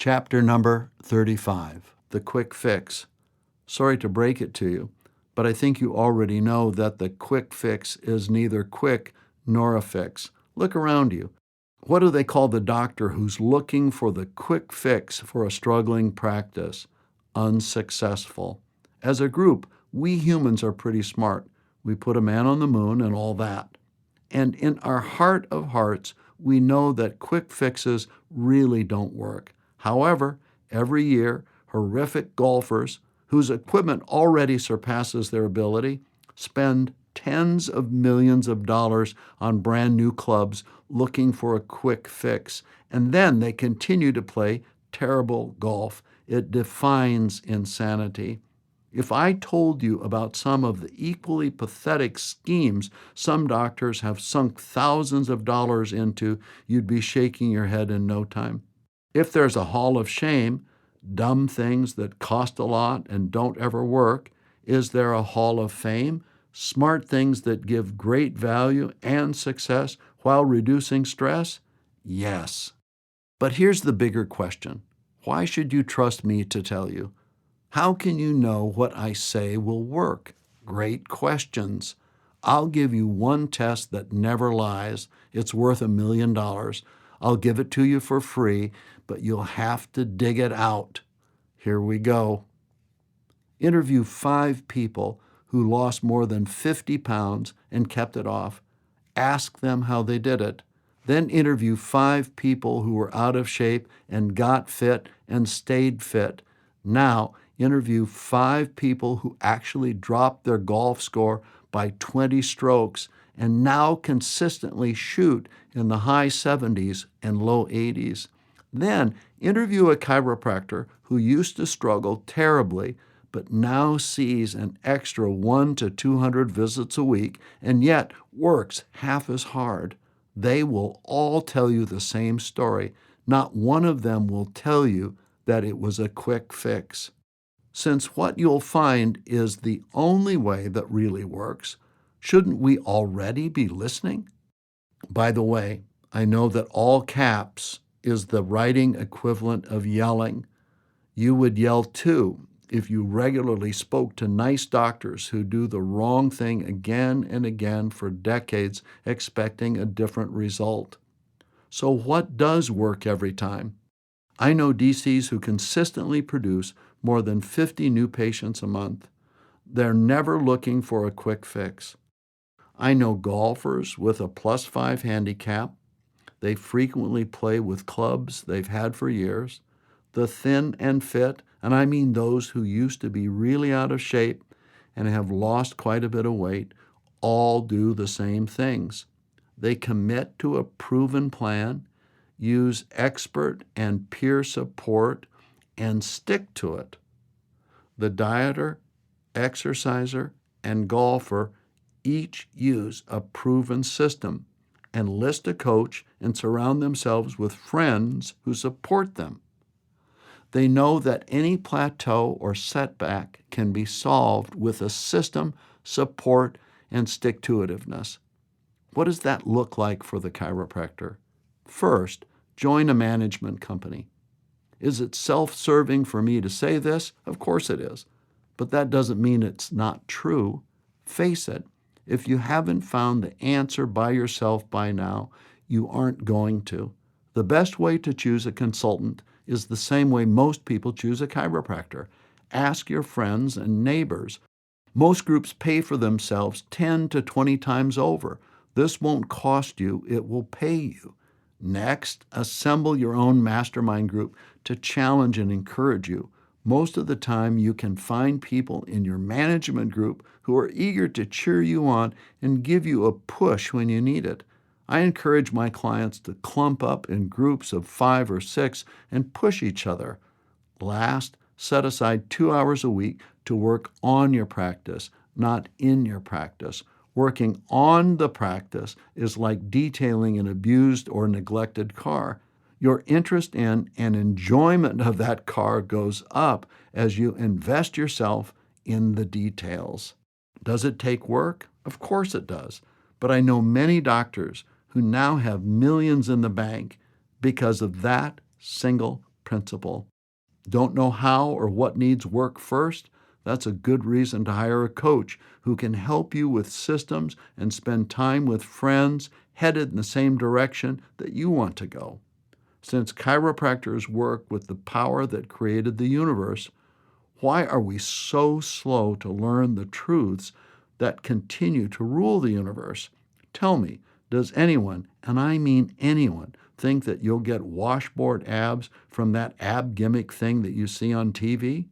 Chapter number 35, The Quick Fix. Sorry to break it to you, but I think you already know that the quick fix is neither quick nor a fix. Look around you. What do they call the doctor who's looking for the quick fix for a struggling practice? Unsuccessful. As a group, we humans are pretty smart. We put a man on the moon and all that. And in our heart of hearts, we know that quick fixes really don't work. However, every year, horrific golfers whose equipment already surpasses their ability spend tens of millions of dollars on brand new clubs looking for a quick fix, and then they continue to play terrible golf. It defines insanity. If I told you about some of the equally pathetic schemes some doctors have sunk thousands of dollars into, you'd be shaking your head in no time. If there's a hall of shame, dumb things that cost a lot and don't ever work, is there a hall of fame? Smart things that give great value and success while reducing stress? Yes. But here's the bigger question. Why should you trust me to tell you? How can you know what I say will work? Great questions. I'll give you one test that never lies. It's worth $1 million. I'll give it to you for free, but you'll have to dig it out. Here we go. Interview 5 people who lost more than 50 pounds and kept it off. Ask them how they did it. Then interview 5 people who were out of shape and got fit and stayed fit. Now, interview 5 people who actually dropped their golf score by 20 strokes and now consistently shoot in the high 70s and low 80s. Then interview a chiropractor who used to struggle terribly but now sees an extra 100 to 200 visits a week and yet works half as hard. They will all tell you the same story. Not one of them will tell you that it was a quick fix. Since what you'll find is the only way that really works, shouldn't we already be listening? By the way, I know that all caps is the writing equivalent of yelling. You would yell too if you regularly spoke to nice doctors who do the wrong thing again and again for decades, expecting a different result. So what does work every time? I know DCs who consistently produce more than 50 new patients a month. They're never looking for a quick fix. I know golfers with a +5 handicap. They frequently play with clubs they've had for years. The thin and fit, and I mean those who used to be really out of shape and have lost quite a bit of weight, all do the same things. They commit to a proven plan, use expert and peer support, and stick to it. The dieter, exerciser, and golfer each use a proven system, enlist a coach, and surround themselves with friends who support them. They know that any plateau or setback can be solved with a system, support, and stick-to-itiveness. What does that look like for the chiropractor? First, join a management company. Is it self-serving for me to say this? Of course it is. But that doesn't mean it's not true. Face it, if you haven't found the answer by yourself by now, you aren't going to. The best way to choose a consultant is the same way most people choose a chiropractor. Ask your friends and neighbors. Most groups pay for themselves 10 to 20 times over. This won't cost you, it will pay you. Next, assemble your own mastermind group to challenge and encourage you. Most of the time, you can find people in your management group who are eager to cheer you on and give you a push when you need it. I encourage my clients to clump up in groups of 5 or 6 and push each other. Last, set aside 2 hours a week to work on your practice, not in your practice. Working on the practice is like detailing an abused or neglected car. Your interest in and enjoyment of that car goes up as you invest yourself in the details. Does it take work? Of course it does. But I know many doctors who now have millions in the bank because of that single principle. Don't know how or what needs work first? That's a good reason to hire a coach who can help you with systems and spend time with friends headed in the same direction that you want to go. Since chiropractors work with the power that created the universe, why are we so slow to learn the truths that continue to rule the universe? Tell me, does anyone, and I mean anyone, think that you'll get washboard abs from that ab gimmick thing that you see on TV?